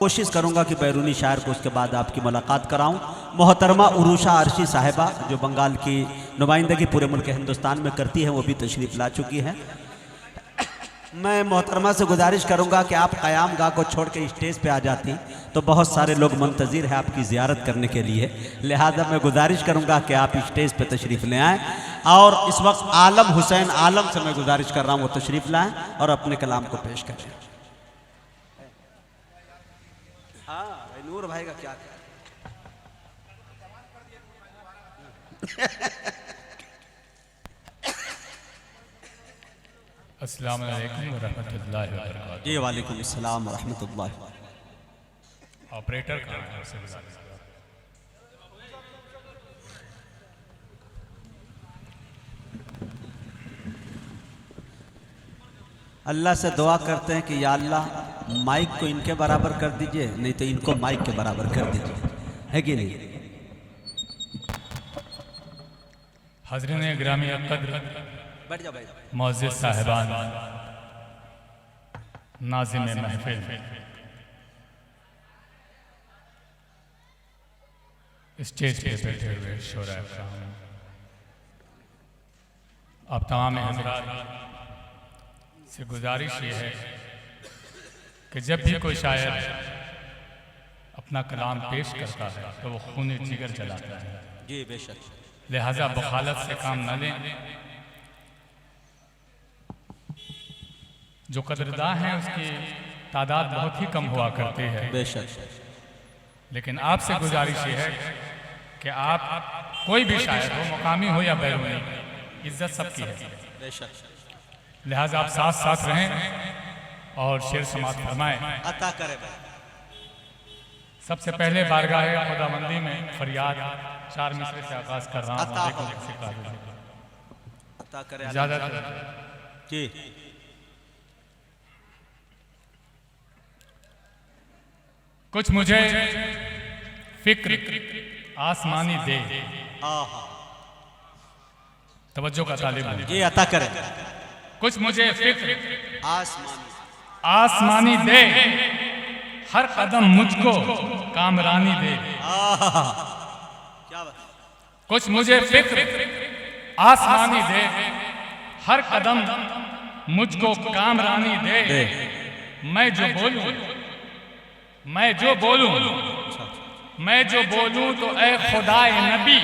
कोशिश करूंगा कि बैरूनी शायर को उसके बाद आपकी मुलाकात कराऊं। मोहतरमा उरूशा अर्शी साहिबा जो बंगाल की नुमाइंदगी पूरे मुल्क हिंदुस्तान में करती है, वो भी तशरीफ़ ला चुकी हैं। मैं मोहतरमा से गुजारिश करूंगा कि आप क़याम गाह को छोड़ के स्टेज पे आ जाती तो बहुत सारे लोग मुंतज़िर हैं आपकी ज़ियारत करने के लिए, लिहाजा मैं गुजारिश करूंगा कि आप स्टेज पे तशरीफ़ ले आएँ। और इस वक्त आलम हुसैन आलम से मैं गुजारिश कर रहा हूँ वो तशरीफ़ लाएँ और अपने कलाम को पेश करें। हाँ नूर भाई का क्या अस्सलाम वालेकुम व रहमतुल्लाहि व बरकातहू। जी वालेकुम अस्सलाम व रहमतुल्लाहि। ऑपरेटर कहाँ है उससे गुजारिश करो। अल्लाह से दुआ करते हैं कि या अल्लाह माइक को इनके बराबर कर दीजिए, नहीं तो इनको माइक के बराबर कर दीजिए, है कि नहीं। हज़रत ग्रामी क़द्र बैठ जाओ भाई। मुअज़्ज़िज़ साहिबान, नाज़िम महफ़िल, स्टेज पे बैठे हुए शोरा इकराम, आप तमाम हज़रात से गुजारिश ये है कि जब भी कोई शायर अपना कलाम पेश करता है तो वो खून जिगर जलाता है। जी बेशक, लिहाजा बखालत से काम न लें। जो कदरदान है उसकी तादाद बहुत ही कम हुआ करती है, बेशक। लेकिन आपसे गुजारिश ये है कि आप कोई भी शायर हो, मुकामी हो या बैरूनी, इज्जत सबकी है। बेशक। लिहाजा आप साथ साथ रहें और शेर समात फरमाएं। अता करे भाई। सबसे पहले बारगाह खुदाबंदी में फरियाद 4 मिसरे से आगाज कर रहा हूँ। अता करे इजाजत जी। कुछ मुझे फिक्र आसमानी दे, तवज्जो का तालिब हूं। जी अता करे। कुछ मुझे फिक्र आसमानी आसमानी दे, हर कदम मुझको कामरानी दे। क्या बात। कुछ मुझे फिक्र आसमानी दे, हर कदम मुझको कामरानी दे। मैं जो बोलूं, मैं जो बोलूं, मैं जो बोलूं तो ए खुदाए नबी,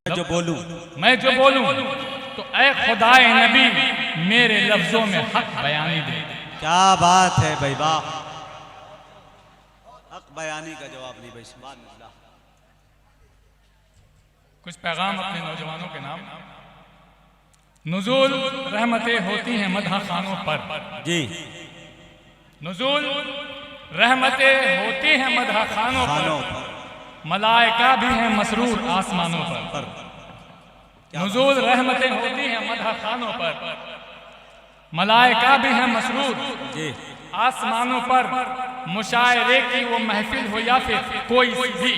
मैं जो बोलूं, मैं जो बोलूं तो ए खुदाए नबी मेरे लफ्जों में हक बयानी दे। क्या बात है भाई, वाह। हक बयानी का जवाब नहीं भाई, सुभान अल्लाह। कुछ पैगाम अपने नौजवानों के नाम। नुज़ूल रहमतें होती हैं मदह खानों पर। जी। नुज़ूल रहमतें होती हैं मदह खानों पर, मलाइका भी हैं मसरूर आसमानों पर। नुज़ूल रहमतें होती हैं मदह खानों पर, मलाइका भी हैं मसरूर जी आसमानों पर। मुशायरे की वो महफिल हो या फिर कोई भी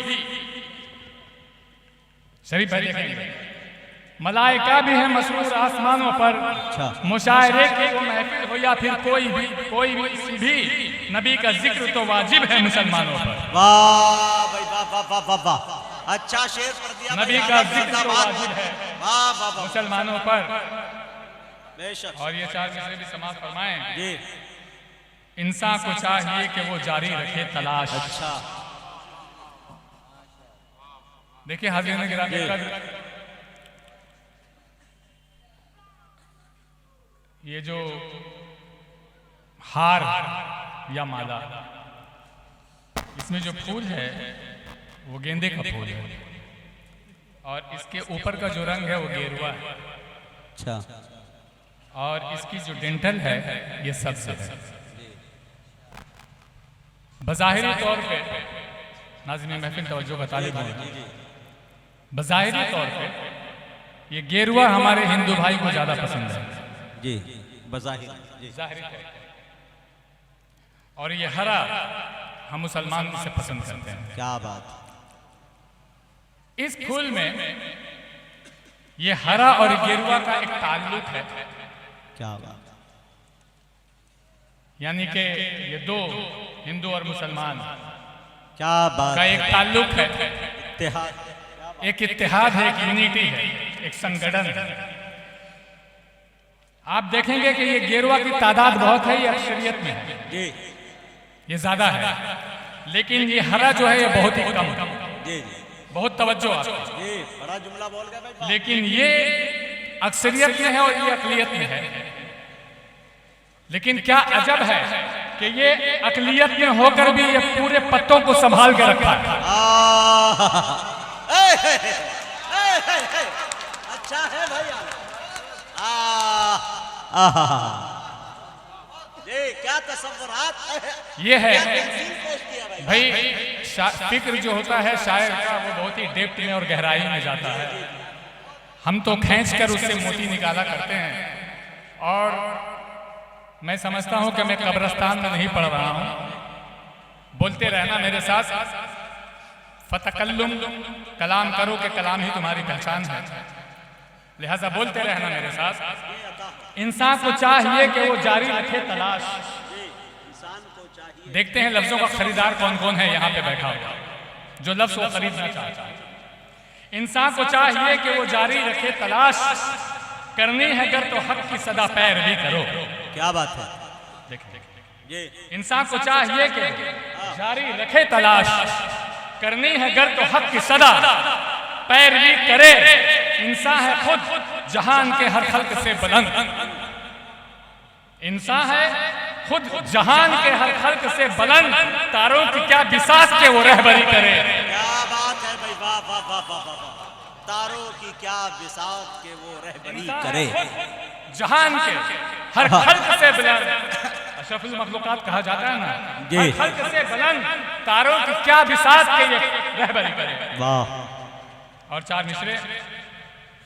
शरीफ है, देखेंगे मलाइका भी है मसरूर आसमानों पर। मुशायरे की वो महफिल हो या फिर कोई भी नबी का जिक्र तो वाजिब है मुसलमानों पर। वाह भाई, वाह वाह वाह वाह वाह। अच्छा शेर पढ़ दिया। नबी का जिक्र तो वाजिब है वाह वाह वाह मुसलमानों पर। बेशक। और ये 4 मिसरे भी समाज फरमाएं। जी। इंसान को चाहिए कि वो जारी रखे तलाश। अच्छा देखिए हाज़िरीन गिरामी क़द्र, ये जो हार या माला, इसमें जो फूल है वो गेंदे का फूल है और इसके ऊपर का जो रंग है वो गेरुआ है। अच्छा। और इसकी जो डेंटल है ये सब्ज़ है। बज़ाहिरी तौर पे नाज़रीन महफिल तवज्जो का तालिब है, बज़ाहिरी तौर पे ये गेरुआ हमारे हिंदू भाई को ज़्यादा पसंद है। जी बज़ाहिर जी। ज़ाहिरी तौर पे। और ये हरा हम मुसलमान इसे पसंद करते हैं। क्या बात। इस फूल में ये हरा और गेरुआ का एक ताल्लुक है। क्या बात। यानी कि ये दो हिंदू और मुसलमान क्या बात का एक ताल्लुक है, इत्तेहाद, एक इत्तेहाद है, एक यूनिटी है, एक संगठन है। आप देखेंगे कि ये गेरुआ की तादाद बहुत है, ये अक्सरियत में है, जी ये ज्यादा है, लेकिन ये हरा जो है ये बहुत ही कम है। जी जी बहुत तवज्जो आप, जी, बड़ा जुमला बोल गया भाई। लेकिन ये अक्सरियत में है और ये अकलियत में है। लेकिन क्या अजब है कि ये अकलियत में होकर भी ये पूरे पत्तों को संभाल के रखा है। अच्छा है भाई। क्या तसव्वुरात ये है भाई। फिक्र जो होता है शायर का वो बहुत ही डेप्थ में और गहराई में जाता है। हम तो खींच कर उससे मोती निकाला करते हैं, और मैं समझता हूं कि मैं कब्रिस्तान में नहीं पढ़ रहा हूं। बोलते रहना मेरे साथ, फतकल्लुम, कलाम करो कि कलाम ही तुम्हारी पहचान है, लिहाजा बोलते रहना मेरे साथ। इंसान को चाहिए कि वो जारी रखे तलाश। देखते हैं लफ्जों का खरीदार कौन कौन है यहाँ पे बैठा हुआ, जो लफ्ज वो खरीदना चाहता है। इंसान को चाहिए कि वो जारी रखे तलाश, करनी है गर तो हक की सदा पैरवी करो। क्या बात है। देखिए, इंसान को चाहिए कि जारी रखे तलाश, करनी है गर तो हक की सदा पैरवी करे। इंसान है खुद जहान के हर खल्क से बुलंद, इंसान है खुद जहान के हर खल्क से बुलंद, तारों की क्या बिसात के वो रहबरी करे। क्या बात है भाई, वाह वाह वाह वाह वाह। तारों की क्या बिसात के वो रहबरी करे, जहान के हर खल्क से बुलंद, अशरफुल मखलूकात कहा जाता है ना, हर खल्क से बुलंद, तारों की क्या बिसात के ये रहबरी करे। वाह। और चार मिसरे,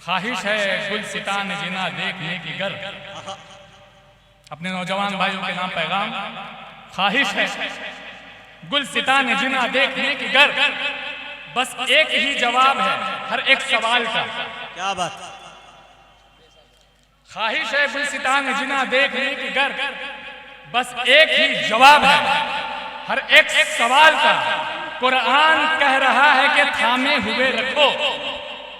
ख्वाहिश है गुलसितान जिना देखने की गर। अपने नौजवान भाइयों के नाम पैगाम, ख्वाहिश है गुलसितान जिना देखने की गर। बस एक ही जवाब है हर एक सवाल का। क्या बात। ख्वाहिश है गुलसितान जिना देखने की गर, बस एक ही जवाब है हर एक सवाल का। कुरान कह रहा है कि थामे हुए रखो।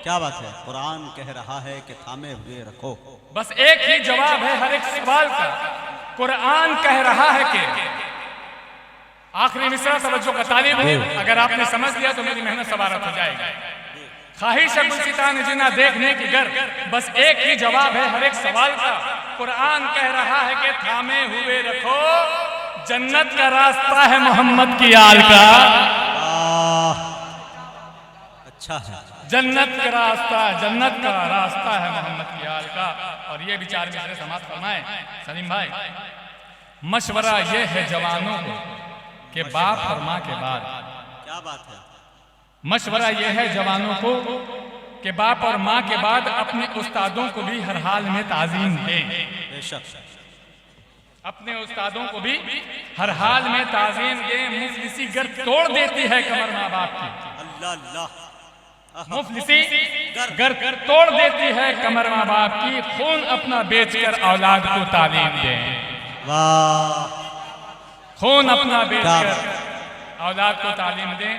क्या बात है। कुरान कह रहा है कि थामे हुए रखो। बस एक ही जवाब है हर एक सवाल का। कुरान कह रहा है कि, आखिरी मिसरा तवज्जो का तालिब है, अगर आपने समझ लिया तो मेरी मेहनत सवारत हो जाएगी। ख्वाहिश है गुलसितान जिना देखने की गर, बस एक ही जवाब है हर एक सवाल का। कुरान कह रहा है कि थामे हुए रखो, जन्नत का रास्ता है मोहम्मद की आल का। अच्छा है। जन्नत का रास्ता, जन्नत का रास्ता है मोहम्मद की आल का। और ये विचार मिसरे समाप्त फरमाए सलीम भाई। मशवरा ये है जवानों को कि बाप और माँ के बाद, क्या बात है। मशवरा ये है जवानों को कि बाप और माँ के बाद अपने उस्तादों को भी हर हाल में ताज़ीम दें। बेशक। अपने उस्तादों को भी हर हाल में ताज़ीम दें। मुफलिसी गर तोड़ देती है कमर माँ बाप की। अल्लाह अल्लाह। मुफलिसी गर तोड़ देती है कमर माँ बाप की। खून अपना बेचकर औलाद को तालीम दें। वाह। खून अपना बेचकर औलाद को तालीम दें।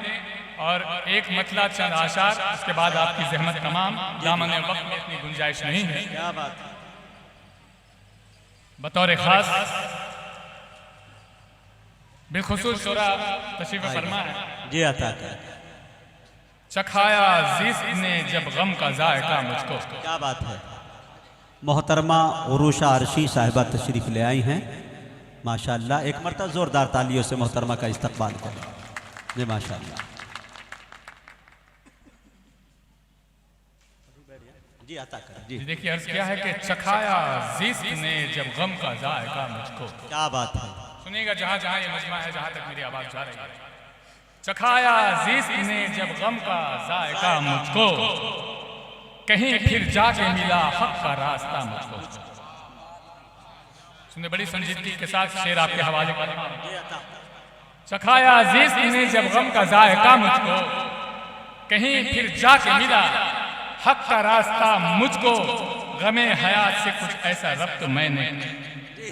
और एक मतला चंद आशार, उसके बाद आपकी जहमत तमाम, दामन वक्त में इतनी गुंजाइश नहीं है। क्या बात है। बतौर खास बिलखुसूस शोरा तशरीफ फरमा है। जी आता है। चखाया जिस्म ने जब गम का जायका मुझको। क्या बात है। मोहतरमा उरूशा अर्शी साहिबा तशरीफ ले आई हैं। माशाअल्लाह, एक मरतबा जोरदार तालियों से मोहतरमा का इस्तकबाल करें। जी माशाअल्लाह। जी आता कर। जी देखिए अर्ज क्या है कि चखाया जिस्म ने जब गम का जायका मुझको। क्या बात है। सुनिएगा जहां जहां ये मजमा है, जहां तक मेरी आवाज जा रही है। चखाया जिस्म ने जब गम का जायका मुझको, कहीं फिर जाके मिला हक का रास्ता मुझको। सुनिए बड़ी संजीदगी के साथ शेर आपके हवाले कर। चखाया जिस्म ने जब गम का जायका मुझको, कहीं फिर जाके मिला हक का रास्ता मुझको। गमे हयात से कुछ ऐसा रब्त मैंने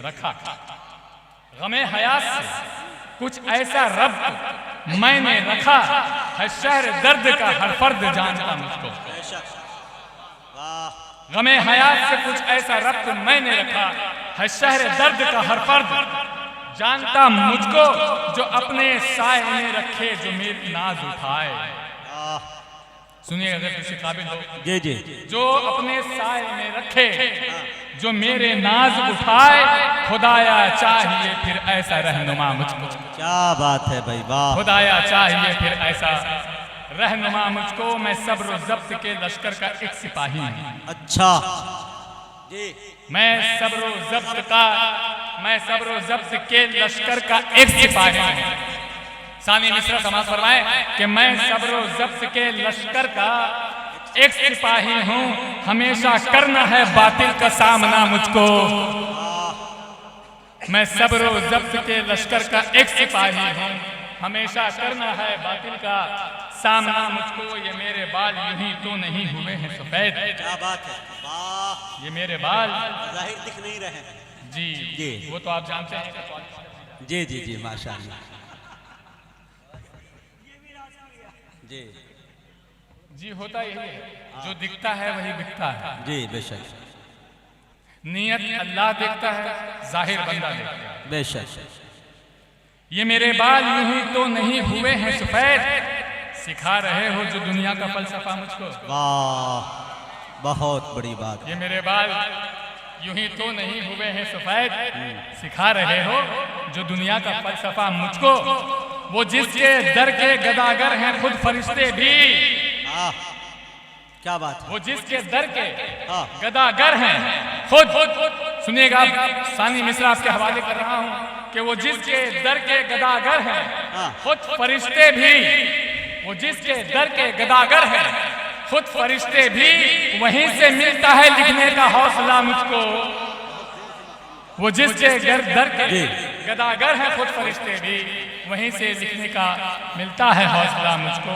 रखा। गमे हयात से कुछ ऐसा रब्त मैंने रखा है, शहर दर्द का हर फर्द जानता मुझको। गमे हयात से कुछ ऐसा रब्त मैंने रखा है, शहर दर्द का हर फर्द जानता मुझको। जो अपने साए में रखे, जो मेरी नाज उठाए। सुनिए अगर किसी काबिल हो, जी जी, जो अपने साए में रखे, जो मेरे नाज उठाए। खुदाया चाहिए फिर ऐसा रहनुमा मुझको। क्या बात है भाई, वाह। खुदाया चाहिए फिर ऐसा रहनुमा मुझको। मैं सब्र जब्त के लश्कर का एक सिपाही हूँ। अच्छा जी, मैं सब्र जब्त के लश्कर का एक सिपाही हूँ। सानी मिश्रा समाज फरमाए कि मैं सब्र जब्त के लश्कर का एक सिपाही हूँ। हमेशा करना है बातिल का सामना मुझको। मैं सब्र जब्त के लश्कर का एक सिपाही हूँ। हमेशा करना है बातिल का सामना मुझको। ये मेरे बाल यूं ही तो नहीं हुए हैं सफेद। क्या बात है, वाह। ये मेरे बाल जाहिर दिख नहीं रहे हैं। जी जी, वो तो आप जानते हैं। जी जी जी, माशाअल्लाह। जी जी होता यही है, जो दिखता है वही बिकता है। जी, बेशक नियत अल्लाह देखता है, जाहिर बंदा देखता है। बेशक। ये मेरे बाल यूं ही तो नहीं हुए हैं सफेद। सिखा रहे हो जो दुनिया का फलसफा मुझको। वाह, बहुत बड़ी बात। ये मेरे बाल यूं ही तो नहीं हुए हैं सफेद। सिखा रहे हो जो दुनिया का फलसफा मुझको। वो जिसके दर के गदागर हैं खुद फरिश्ते भी। क्या बात है, वो जिसके दर के गदागर हैं खुद। सुनिएगा, सानी मिश्रा आपके हवाले कर रहा हूं कि वो जिसके दर के गदागर हैं खुद फरिश्ते भी। वो जिसके दर के गदागर हैं खुद फरिश्ते भी। वहीं से मिलता है लिखने का हौसला मुझको। वो जिसके दर के गदागर हैं खुद फरिश्ते भी। वहीं से लिखने का मिलता है हौसला मुझको।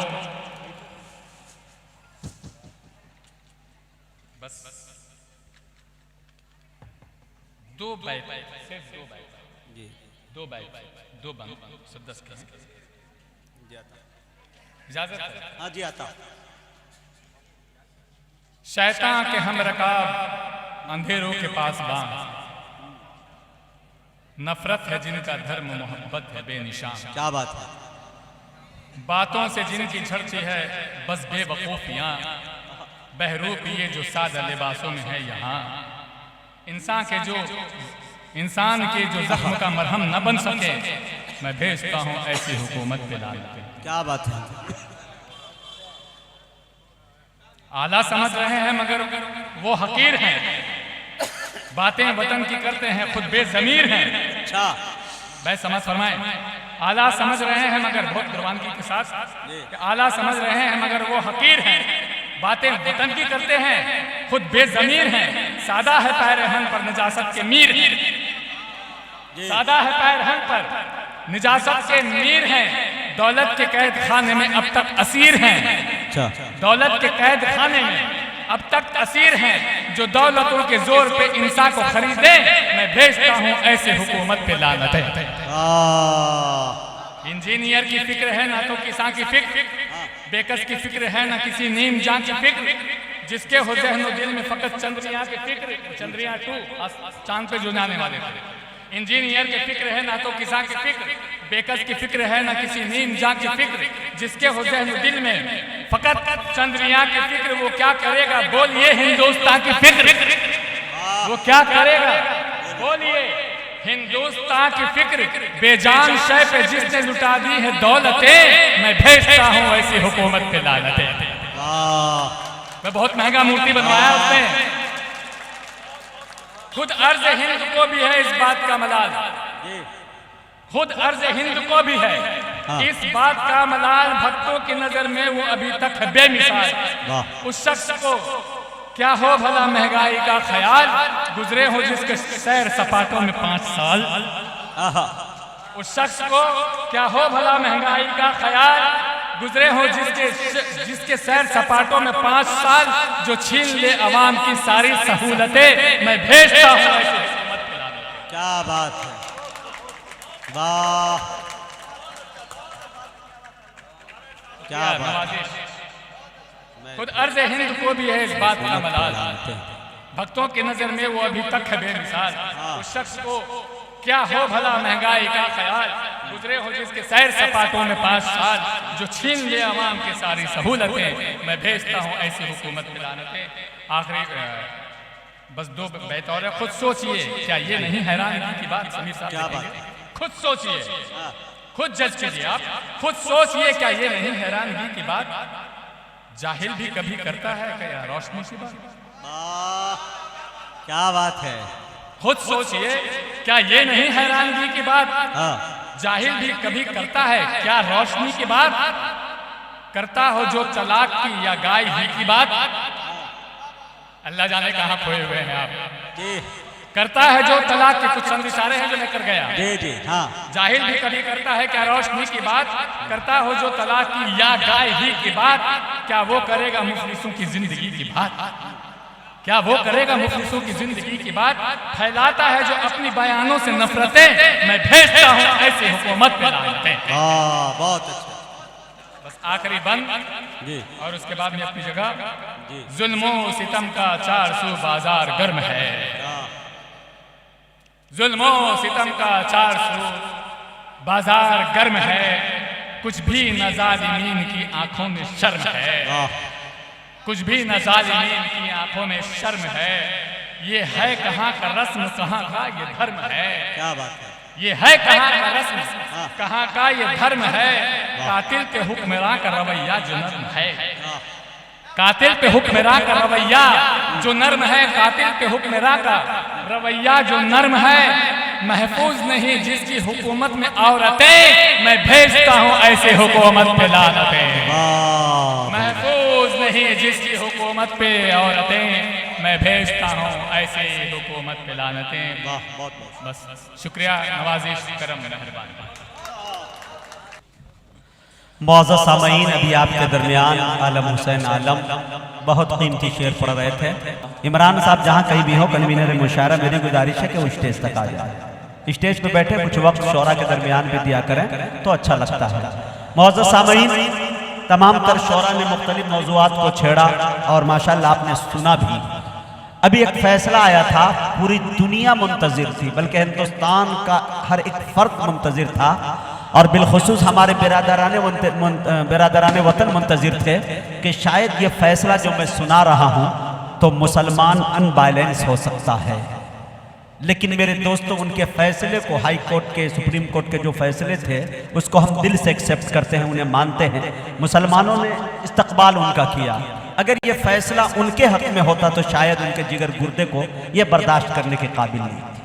बस दो बैत, सिर्फ दो बैत जी, दो बैत, दो बंद, सद्दस का इजाजत है? हाँ जी, आता। शैतान के हम रकाब अंधेरों के पास बांध। नफरत है जिनका धर्म, मोहब्बत है बेनिशान। क्या बात है, बातों से जिनकी झड़ती है बस बेवकूफियां। बहरूप ये जो सादा लिबासों में है यहाँ। इंसान के जो जख्म का मरहम न बन सके, मैं भेजता हूँ ऐसी हुकूमत पे लानत। क्या बात है। आला समझ रहे हैं मगर वो हकीर हैं। बातें वतन की करते हैं खुद बेज़मीर हैं। अच्छा, भाई समझ फरमाए, आला समझ रहे हैं मगर बहुत कुर्बानी के साथ आला समझ रहे हैं मगर वो हकीर हैं। बातें वतन की करते हैं खुद बेज़मीर हैं। सादा है पैरहन पर निजासत के मीर हैं। सादा है पैरहन पर निजासत के मीर हैं। दौलत के कैद खाने में अब तक असीर हैं। दौलत के कैद खाने में अब तक असीर हैं। जो दौलतों के जोर पे इंसान को खरीदे, मैं भेजता हूँ ऐसे हुकूमत पे लानत है। इंजीनियर की फिक्र है ना तो किसान की फिक्र। बेकस की फिक्र है ना किसी नीम जान की फिक्र। जिसके हो ज़हनो दिल में फकत चंद्रयान की फिक्र। चंद्रयान 2 चांद पे जो जाने वाले थे। इंजीनियर की फिक्र है ना तो किसान की फिक्र। बेकस की फिक्र है ना किसी नीम जान की फिक्र। जिसके हो ज़हनो दिल में फकत चंद्रयान की फिक्र। वो क्या करेगा बोलिए हिंदुस्तान की फिक्र। वो क्या करेगा बोलिए हिंदुस्तान की फिक्र। बेजान शय पे जिसने लुटा दी है दौलतें, मैं भेजता हूँ ऐसी हुकूमत पे लानतें। मैं बहुत महंगा मूर्ति बनवाया उसने। खुद अर्ज हिंद को भी है इस बात का मलाल। खुद अर्ज हिंद को भी है इस बात का मलाल। भक्तों की नजर में वो अभी तक है बेमिसाल। उस शख्स को क्या हो भला महंगाई का ख्याल। गुजरे हो जिसके सैर सपाटों में 5 साल। उस शख्स को क्या हो भला महंगाई का ख्याल। गुजरे हो जिसके सैर सपाटों में 5 साल। जो छीन ले अवाम की सारी सहूलतें, मैं भेजता हूँ। क्या बात है, वाह क्या बात। नवाजिश खुद अर्ज़ हिंद को भी है इस बात का मलाल, भक्तों की नजर में वो अभी तक है बेमिसाल। उस शख्स को क्या हो भला महंगाई का ख्याल, गुजरे हो जिसके सैर सपाटों में 5 साल, जो छीन ले अवाम की सारी सहूलतें, मैं भेजता हूँ ऐसी हुकूमत में लानतें। आखिरी बस 2 बैत और खुद सोचिए, क्या ये नहीं हैरानगी की बात? समीर साहब क्या बात, खुद सोचिए, खुद जज कीजिए आप, खुद सोचिए, क्या ये नहीं हैरानगी की बात? जाहिल भी कभी करता है क्या रोशनी की बात? क्या बात है, खुद सोचिए, क्या ये नहीं हैरानगी की बात? जाहिल भी कभी करता है क्या रोशनी की बात? करता हो जो तलाक की या गाय ही की बात, अल्लाह जाने कहाँ खोए हुए हैं आप जी। करता है जो तलाक के, कुछ चंद इशारे हैं जो मैं कर गया जी जी हाँ। जाहिल भी कभी करता है क्या रोशनी की बात? करता हो जो तलाक की या गाय ही की बात, क्या वो करेगा मुफलिसों की जिंदगी की बात? क्या वो करेगा मुफलिसों की जिंदगी की बात? फैलाता है जो अपनी बयानों से नफरतें, मैं भेजता हूँ ऐसी हुकूमत में लानतें। बहुत अच्छा, बस आखिरी बंद जी, और उसके बाद में अपनी जगह। जुल्मों सितम का 400 बाजार गर्म है, जुल्मों सितम का 400 बाजार गर्म है, कुछ भी न जालिमीन की आंखों में शर्म है, कुछ भी न जालिमीन की आंखों में शर्म है। ये है कहाँ का रस्म, कहाँ का ये धर्म है? क्या बात है, ये है कहाँ का रस्म, कहाँ का ये धर्म है? कातिल के हुक्मरां का रवैया जो नर्म है, कातिल पे हुक्मरां का रवैया जो नर्म है, कातिल पे हुक्मरां का रवैया जो नर्म है। महफूज नहीं जिसकी हुकूमत में औरतें, मैं भेजता हूँ ऐसे हुकूमत पे लानतें। महफूज नहीं जिसकी हुकूमत पे औरतें, मैं भेजता हूँ ऐसे हुकूमत पे लानतें। बस शुक्रिया, नवाजिश, करम, मेहरबानी। मौजूद सामीन, अभी आपके दरमियान आलम हुसैन आलम बहुत कीमती शेर पढ़ रहे थे। इमरान साहब जहाँ कहीं भी हो, कन्वीनर मुशायरा, मेरी गुजारिश है कि वो स्टेज तक आ जाए। स्टेज पे बैठे कुछ वक्त शोरा के दरमियान भी दिया करें तो अच्छा लगता है। मौजूद सामीन, तमाम तर शोरा ने मुख्तलिफ मौज़ूआत को छेड़ा और माशाल्लाह आपने सुना भी। अभी एक फैसला आया था, पूरी दुनिया मुंतज़िर थी, बल्कि हिंदुस्तान का हर एक फर्द मुंतज़िर था, और बिलखुसूस हमारे बिरादराने वतन मुंतज़िर थे कि शायद ये फैसला जो मैं सुना रहा हूँ तो मुसलमान अनबैलेंस हो सकता है। लेकिन मेरे दोस्तों, उनके फैसले को, हाई कोर्ट के, सुप्रीम कोर्ट के जो फैसले थे, उसको हम दिल से एक्सेप्ट करते हैं, उन्हें मानते हैं। मुसलमानों ने इस्तकबाल उनका किया। अगर ये फैसला उनके हक में होता तो शायद उनके जिगर गुर्दे को ये बर्दाश्त करने के काबिल नहीं थी।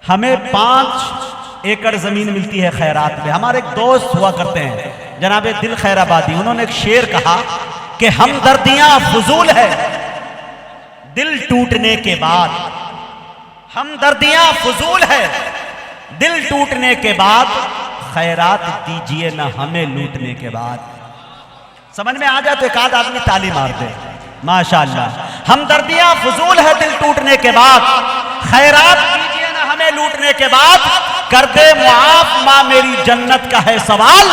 हमें 5 एकड़ ज़मीन मिलती है खैरात में। हमारे एक दोस्त हुआ करते हैं जनाब दिल खैराबादी, उन्होंने एक शेर कहा कि हमदर्दियां फजूल है दिल टूटने के बाद, हमदर्दियां फजूल है दिल टूटने के बाद, खैरात दीजिए ना हमें लूटने के बाद। समझ में आ जाए तो एक आध आदमी ताली मार दे, माशाअल्लाह। हमदर्दियां फजूल है दिल टूटने के बाद, खैरात दीजिए ना हमें लूटने के बाद, कर दे मुआफ माँ मेरी जन्नत का है सवाल,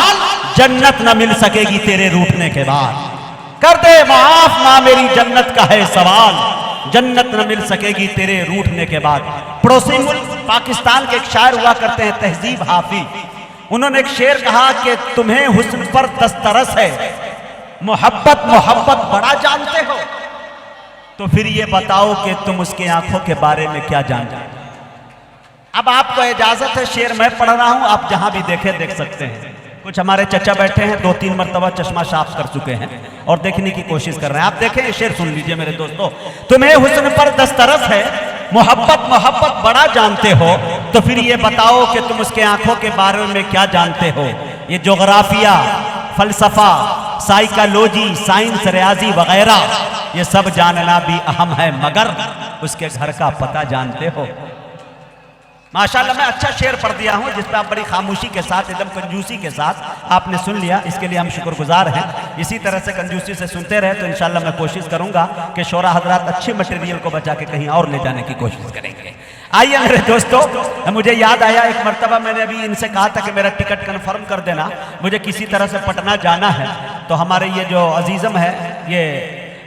जन्नत न मिल सकेगी तेरे रूठने के बाद। कर दे मुआफ माँ मेरी जन्नत का है सवाल, जन्नत न मिल सकेगी तेरे रूठने के बाद। पड़ोसी मुल्क पाकिस्तान के एक शायर हुआ करते हैं तहजीब हाफी, उन्होंने एक शेर कहा कि तुम्हें हुस्न पर दस्तरस है, मोहब्बत मोहब्बत बड़ा जानते हो, तो फिर ये बताओ कि तुम उसकी आंखों के बारे में क्या जानते हो। अब आपको इजाजत है, शेर मैं पढ़ रहा हूं, आप जहां भी देखें देख सकते हैं। कुछ हमारे चचा बैठे हैं, 2-3 मरतबा चश्मा साफ कर चुके हैं और देखने की कोशिश कर रहे हैं। आप देखें, शेर सुन लीजिए मेरे दोस्तों। तुम्हें हुस्न पर दस्तरस है, मोहब्बत मोहब्बत बड़ा जानते हो, तो फिर ये बताओ कि तुम उसके आंखों के बारे में क्या जानते हो। ये जोग्राफिया, फलसफा, साइकोलॉजी, साइंस, रियाजी वगैरह, ये सब जानना भी अहम है, मगर उसके घर का पता जानते हो। माशाल्लाह, मैं अच्छा शेर पढ़ दिया हूँ जिस पर आप बड़ी खामोशी के साथ, एकदम कंजूसी के साथ आपने सुन लिया, इसके लिए हम शुक्रगुजार हैं। इसी तरह से कंजूसी से सुनते रहे तो इंशाल्लाह मैं कोशिश करूँगा कि शोरा हजरात अच्छी मटेरियल को बचा के कहीं और ले जाने की कोशिश करेंगे। आइए मेरे दोस्तों, मुझे याद आया एक मर्तबा मैंने अभी इनसे कहा था कि मेरा टिकट कन्फर्म कर देना, मुझे किसी तरह से पटना जाना है। तो हमारे ये जो अजीज़म है ये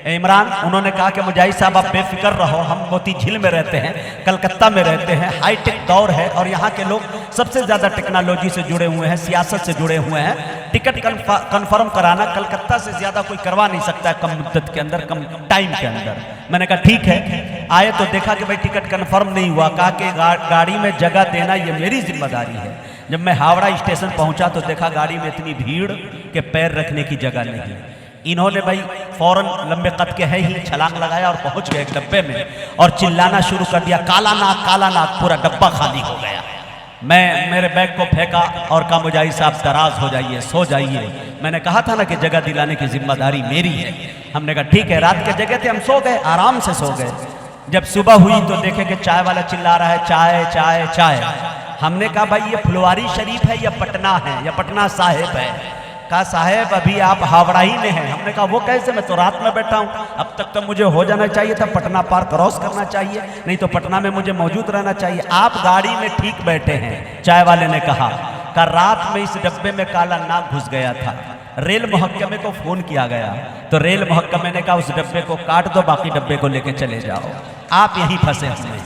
इमरान, उन्होंने कहा कि मुजाहिद साहब आप बेफिक्र रहो, हम मोती झील में रहते हैं, कलकत्ता में रहते हैं, हाईटेक दौर है और यहाँ के लोग सबसे ज़्यादा टेक्नोलॉजी से जुड़े हुए हैं, सियासत से जुड़े हुए हैं। टिकट कन्फर्म कराना कलकत्ता से ज़्यादा कोई करवा नहीं सकता है, कम मुद्दत के अंदर, कम टाइम के अंदर। मैंने कहा ठीक है। आए तो देखा कि भाई टिकट कन्फर्म नहीं हुआ। कहा कि गाड़ी में जगह देना ये मेरी जिम्मेदारी है। जब मैं हावड़ा स्टेशन पहुँचा तो देखा गाड़ी में इतनी भीड़ कि पैर रखने की जगह नहीं। इन्होंने भाई फौरन लंबे कद के है ही छलांग लगाया और पहुंच गए एक डब्बे में और चिल्लाना शुरू कर दिया, काला नाग, पूरा डब्बा खाली हो गया। मैं मेरे बैग को फेंका और कहा मुजाहिद साहब दराज हो जाइए, सो जाइए। मैंने कहा था ना कि जगह दिलाने की जिम्मेदारी मेरी है। हमने कहा ठीक है। रात के जगह थे, हम सो गए, आराम से सो गए। जब सुबह हुई तो देखे कि चाय वाला चिल्ला रहा है चाय चाय चाय। हमने कहा भाई ये फुलवारी शरीफ है या पटना है या पटना साहिब है? कहा साहेब अभी आप हावड़ा ही में हैं। हमने कहा वो कैसे, मैं तो रात में बैठा हूँ, अब तक तो मुझे हो जाना चाहिए था, पटना पार क्रॉस करना चाहिए, नहीं तो पटना में मुझे मौजूद रहना चाहिए। आप गाड़ी में ठीक बैठे हैं। चाय वाले ने कहा रात में इस डब्बे में काला नाग घुस गया था, रेल महकमे को फोन किया गया तो रेल महकमे ने कहा उस डब्बे को काट दो, बाकी डब्बे को लेके चले जाओ, आप यहीं फंसे हुए।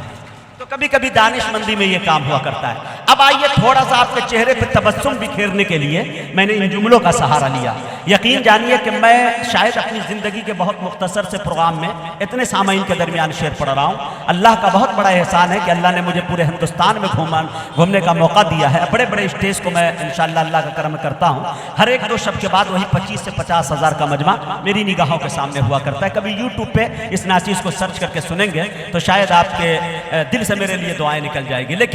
तो कभी कभी दानिशमंदी में ये काम हुआ करता है। अब आइए थोड़ा सा आपके चेहरे पे तबस्सुम बिखेरने के लिए मैंने इन जुमलों का सहारा लिया। यकीन जानिए कि मैं शायद अपनी ज़िंदगी के बहुत मुख्तसर से प्रोग्राम में इतने सामाइन के दरमियान शेर पढ़ रहा हूँ। अल्लाह का बहुत बड़ा एहसान है कि अल्लाह ने मुझे पूरे हिंदुस्तान में घूमने का मौका दिया है। बड़े बड़े स्टेज को मैं इंशाअल्लाह अल्लाह का करम करता हूँ। हर एक दो शब के बाद वही 25 से 50 हज़ार का मजमा मेरी निगाहों के सामने हुआ करता है। कभी यूट्यूब पे इस नाचीज़ को सर्च करके सुनेंगे तो शायद आपके दिल से मेरे लिए दुआएं निकल जाएगी। लेकिन